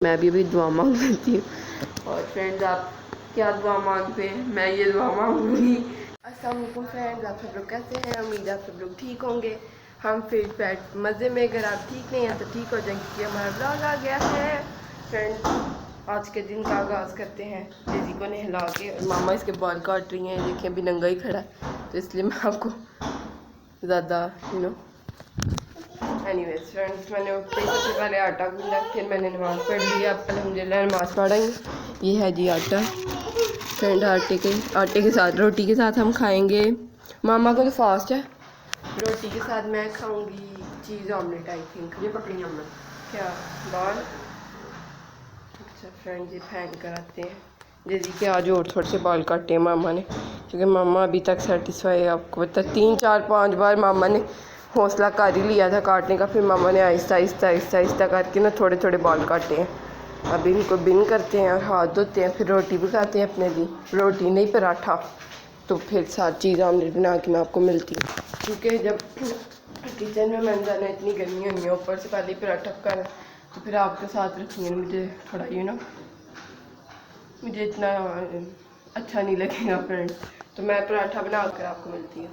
मैं भी अभी दुआ मांग लेती हूँ। और फ्रेंड्स आप क्या दुआ मांगते हैं, मैं ये दुआ मांगूंगी। अस्सलाम वालेकुम फ्रेंड्स, आप सब लोग कैसे हैं? उम्मीद है आप सब लोग ठीक होंगे। हम फिर बैठ मज़े में, अगर आप ठीक नहीं हैं तो ठीक हो जाएंगे क्योंकि हमारा ब्लॉग आ गया है। फ्रेंड्स आज के दिन का आगाज़ करते हैं जेजी को नहला के, और मामा इसके बाल काट रही हैं। देखिए अभी नंगा ही खड़ा है तो इसलिए मैं आपको ज़्यादा एनीवेज फ्रेंड्स, मैंने उठते ही सबसे पहले आटा गूंदा, फिर मैंने नमाज़ पढ़ ली। अब अल्हम्दुलिल्लाह नमाज़ पढ़ेंगे। ये है जी आटा। फ्रेंड आटे के साथ, रोटी के साथ हम खाएंगे। मामा को तो फास्ट है। रोटी के साथ मैं खाऊंगी चीज़ ऑमलेट, आई थिंक। ये पकड़ी हमने क्या दाल? अच्छा फ्रेंड, ये फेंक कर आते हैं जैसे कि आज और थोड़े से बाल काटे हैं मामा ने, क्योंकि मामा अभी तक सेटिस्फाई है। आपको पता 3 4 5 बार मामा ने हौसला कर ही लिया था काटने का, फिर मामा ने आहिस्ता आहिस्ता आहिस्ता आहिस्ता करके ना थोड़े थोड़े बाल काटे हैं। अभी इनको बिन करते हैं और हाथ धोते हैं, फिर रोटी भी खाते हैं अपने लिए। रोटी नहीं पराठा, तो फिर साथ चीज़ ऑमलेट बना के मैं आपको मिलती हूँ, क्योंकि जब किचन में मन जाना इतनी गर्मी हुई है, ऊपर से पहले ही पराठा कर, तो फिर आपके साथ रखेंगे मुझे थोड़ा मुझे इतना अच्छा नहीं लगेगा फ्रेंड्स। तो मैं पराठा बना कर आपको मिलती हूँ।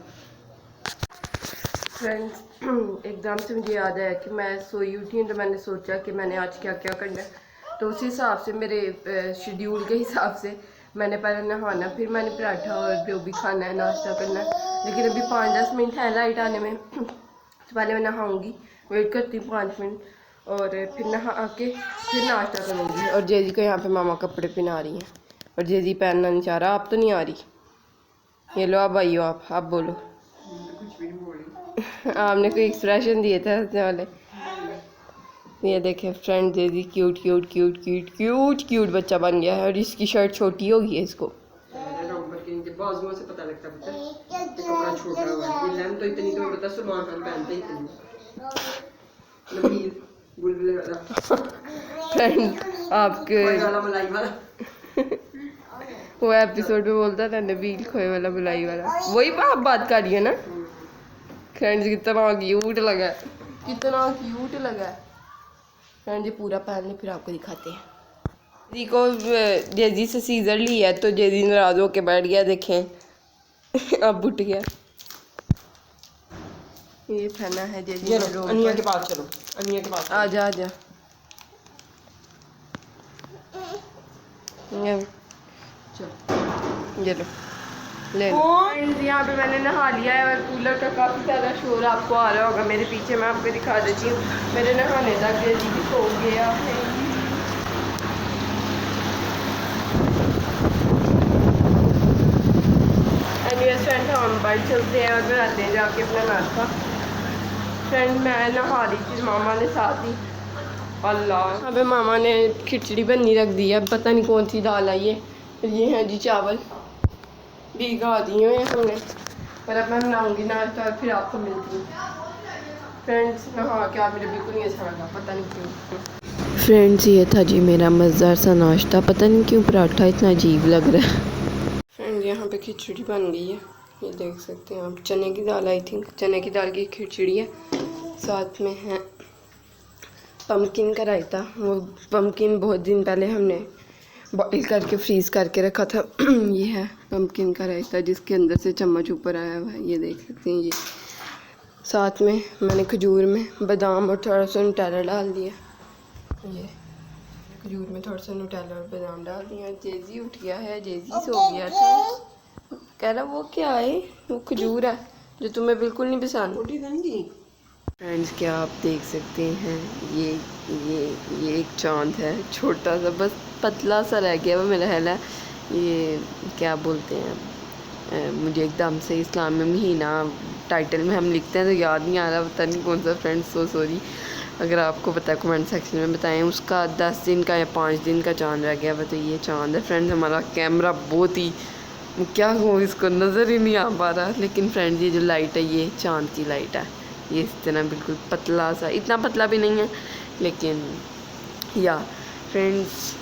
फ्रेंड्स एकदम से मुझे याद आया कि मैं सोई उठी हूँ, तो मैंने सोचा कि मैंने आज क्या क्या करना है। तो उसी हिसाब से मेरे शेड्यूल के हिसाब से मैंने पहले नहाना, फिर मैंने पराठा और जो भी खाना है नाश्ता करना है। लेकिन अभी 5-10 मिनट है लाइट आने में तो पहले मैं नहाऊँगी, वेट करती हूँ 5 मिनट, और फिर नहा के फिर नाश्ता करूँगी। और जेजी को यहाँ पे मामा कपड़े पहना रही हैं, और जेजी पहनना नहीं चाह रहा। आप तो नहीं आ रही, ये लो आप आइयो, आप बोलो। कुछ भी नहीं बोल रही। आपने कोई एक्सप्रेशन दिए थे हंसने वाले। ये देखे फ्रेंड, जेजी cute cute cute cute cute cute बच्चा बन गया है, और इसकी शर्ट छोटी होगी है इसको। बाजुओं से पता लगता है कपड़ा छोटा हुआ है। ये लेंथ तो इतनी, तो बता सलमान खान पहनते ही इतनी। नबील बुलबुल वाला फ्रेंड आपके वाला मलाई वाला वो एपिसोड में बोलता था नबील खोए वाला बुलाई वाला, वही आप बात कर रही है ना। फ्रेंड्स कितना क्यूट लगा, कितना क्यूट लगा। फ्रेंड जी पूरा पहन ले फिर आपको दिखाते हैं। जी को जेजी से सीजर लिया तो जेजी नाराज होके बैठ गया, देखें अब उठ गया। ये पहना है जेजी ने रोड अनिया पर। के पास चलो, अनिया के पास आजा आजा। ये लो ले लो। यहाँ पे मैंने नहा लिया है, और कूलर का काफ़ी ज़्यादा शोर आपको आ रहा होगा मेरे पीछे। मैं आपको दिखा देती हूँ, मेरे नहाने तक जेजी भी सो गया है। फ्रेंड हम बाइक चलते हैं और बनाते हैं जाके अपना नाश्ता। फ्रेंड मैं नहा रही थी, मामा ने साथ ही, अल्लाह अबे मामा ने खिचड़ी बननी रख दी है, पता नहीं कौन सी दाल आई है। ये हैं जी चावल भिगा दिए हुए हैं हमने, पर अब मैं बनाऊँगी नाश्ता और फिर आपको मिलती हूँ। फ्रेंड्स नहा के आप मुझे बिल्कुल नहीं अच्छा लगा, पता नहीं क्यों। फ्रेंड्स ये था जी मेरा मज़ेदार सा नाश्ता, पता नहीं क्यों पराठा इतना अजीब लग रहा है। फ्रेंड यहाँ पे खिचड़ी बन गई है, ये देख सकते हैं आप। चने की दाल, आई थिंक चने की दाल की खिचड़ी है, साथ में है पम्पकिन का रायता। वो पम्पकिन बहुत दिन पहले हमने बॉईल करके फ्रीज़ करके रखा था। ये है पम्पकिन का रायता जिसके अंदर से चम्मच ऊपर आया हुआ है, ये देख सकते हैं। ये साथ में मैंने खजूर में बादाम और थोड़ा सा नुटेला डाल दिया। ये खजूर में थोड़ा सा नुटेला और बादाम डाल दिया। जेजी उठ गया है, जेजी सो गया था। कह रहा वो क्या है, वो खजूर है जो तुम्हें बिल्कुल नहीं पसंद। फ्रेंड्स क्या आप देख सकते हैं, ये एक चांद है छोटा सा, बस पतला सा रह गया वो मेरा ख्याल है। ये क्या बोलते हैं, मुझे एकदम से इस्लाम में महीना टाइटल में हम लिखते हैं तो याद नहीं आ रहा, पता नहीं कौन सा। फ्रेंड्स सो सॉरी, अगर आपको पता है कमेंट सेक्शन में बताएं। उसका 10 दिन का या 5 दिन का चांद रह गया, तो ये चांद है। फ्रेंड्स हमारा कैमरा बहुत ही, क्या हो इसको नज़र ही नहीं आ पा रहा, लेकिन फ्रेंड्स ये जो लाइट है ये चांद की लाइट है। ये इस तरह बिल्कुल पतला सा, इतना पतला भी नहीं है लेकिन या। फ्रेंड्स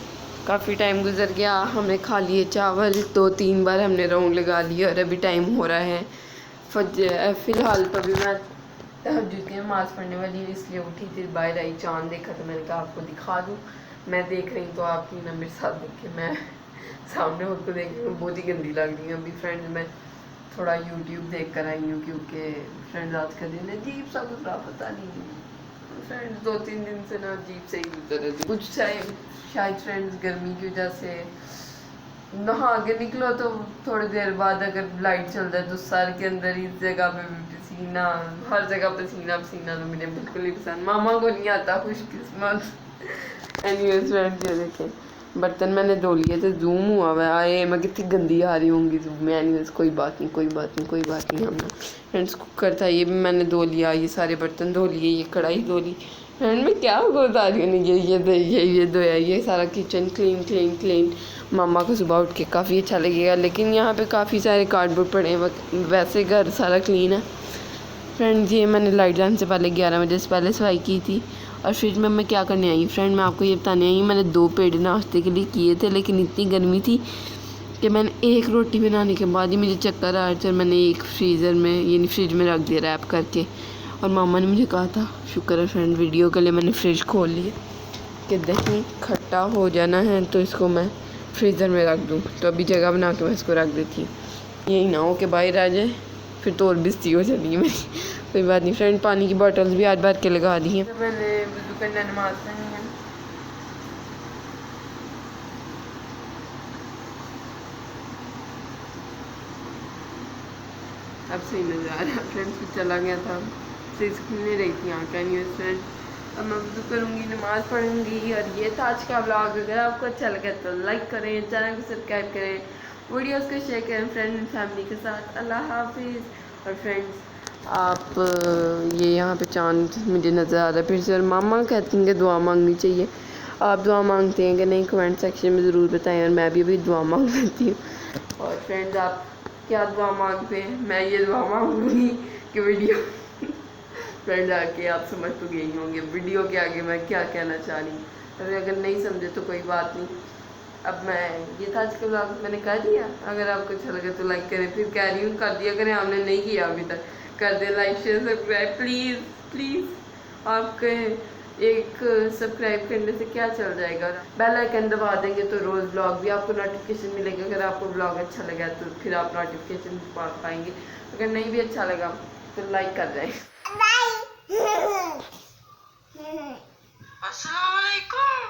काफ़ी टाइम गुजर गया, हमने खा लिए चावल 2-3 बार हमने राउंड लगा लिया, और अभी टाइम हो रहा है फ़िलहाल तो अभी मैं तहज्जुद की नमाज़ पढ़ने वाली, इसलिए उठी थी, बाहर आई चाँद देखा तो मैंने कहा आपको दिखा दूँ। मैं देख रही तो आप ही ना मेरे साथ देखे, मैं सामने खुद को देख रही हूँ, बहुत ही गंदी लग रही है। अभी फ्रेंड्स मैं थोड़ा यूट्यूब देख कर आई हूँ क्योंकि फ्रेंड्स आज का दिन अजीब सा गुजरा, पता नहीं फ्रेंड्स 2-3 दिन से ना अजीब से ही गुजर रहे थे। कुछ शायद फ्रेंड्स गर्मी की वजह से नहा के निकलो तो थोड़ी देर बाद अगर लाइट चल जाए तो सर के अंदर इस जगह पे भी पसीना, हर जगह पसीना पसीना, तो मुझे बिल्कुल ही पसंद, मामा को नहीं आता, खुशकिस्मत। एनीवेज फ्रेंड्स ये देखें बर्तन मैंने धो लिए थे, जूम हुआ हुआ आए मैं कितनी गंदी आ रही होंगी जूम में। एनीवेज कोई बात नहीं कोई बात नहीं कोई बात नहीं। हमने फ्रेंड्स कुकर था ये भी मैंने धो लिया, ये सारे बर्तन धो लिए, ये कढ़ाई धो ली। फ्रेंड मैं क्या बता रही हूँ, ये धोया, ये सारा किचन क्लीन क्लीन क्लीन। मामा को सुबह उठ के काफ़ी अच्छा लगेगा, लेकिन यहाँ पे काफ़ी सारे कार्डबोर्ड पड़े हैं, वैसे घर सारा क्लीन है। फ्रेंड्स ये मैंने लाइट जाने से पहले 11 बजे से पहले सफाई की थी। और फ्रिज में मैं क्या करने आई फ्रेंड, मैं आपको ये बताने आई, मैंने 2 पेड़ नाश्ते के लिए किए थे, लेकिन इतनी गर्मी थी कि मैंने एक रोटी बनाने के बाद ही मुझे चक्कर आ रहे थे। मैंने एक फ्रीज़र में यानी फ्रिज में रख दिया रैप करके, और मामा ने मुझे कहा था, शुक्र है फ्रेंड वीडियो के लिए मैंने फ्रिज खोल लिया कि दही खट्टा हो जाना है तो इसको मैं फ्रीज़र में रख दूँ। तो अभी जगह बना के मैं इसको रख देती हूँ, यही ना हो कि बाहर आ जाए फिर तो और बिस्ती हो जाती है मेरी। कोई बात नहीं फ्रेंड, पानी की बॉटल्स भी आज भर के लगा दी हैं। मैंने वज़ू करना, नमाज़ पढ़नी है। अब सही नज़र आ रहा है फ्रेंड्स, कुछ चला गया था, सही खुलने रही थी यहाँ का। न्यूज़ फ्रेंड अब मैं वज़ू करूँगी, नमाज़ पढ़ूँगी। और ये था आज का व्लॉग। अगर आपको अच्छा लगे तो लाइक करें, चैनल को सब्सक्राइब करें, वीडियोस को शेयर करें फ्रेंड एंड फैमिली के साथ। अल्लाह हाफिज़। और फ्रेंड्स आप ये यहाँ पे चांद मुझे नज़र आ रहा है फिर से, और मामा कहती हैं कि दुआ मांगनी चाहिए। आप दुआ मांगते हैं कि नहीं, कमेंट सेक्शन में ज़रूर बताएं, और मैं भी अभी दुआ मांग लेती हूँ। और फ्रेंड्स आप क्या दुआ मांगते हैं, मैं ये दुआ मांगूंगी कि वीडियो फ्रेंड आके आप समझ तो गए ही होंगे वीडियो के आगे मैं क्या कहना चाह रही हूँ। अगर नहीं समझे तो कोई बात नहीं। अब मैं ये था आज के ब्लॉग मैंने कर दिया। अगर आपको अच्छा लगे तो लाइक करें, फिर कह रही हूँ कर दिया करें, आपने नहीं किया अभी तक कर they like share subscribe please please. आपके एक सब्सक्राइब करने से क्या चल जाएगा, बेल आइकन दबा देंगे तो रोज़ ब्लॉग भी आपको नोटिफिकेशन मिलेगा। अगर आपको ब्लॉग अच्छा लगा तो फिर आप नोटिफिकेशन पा पाएंगे, अगर नहीं भी अच्छा लगा तो लाइक कर दें। अस्सलाम वालेकुम।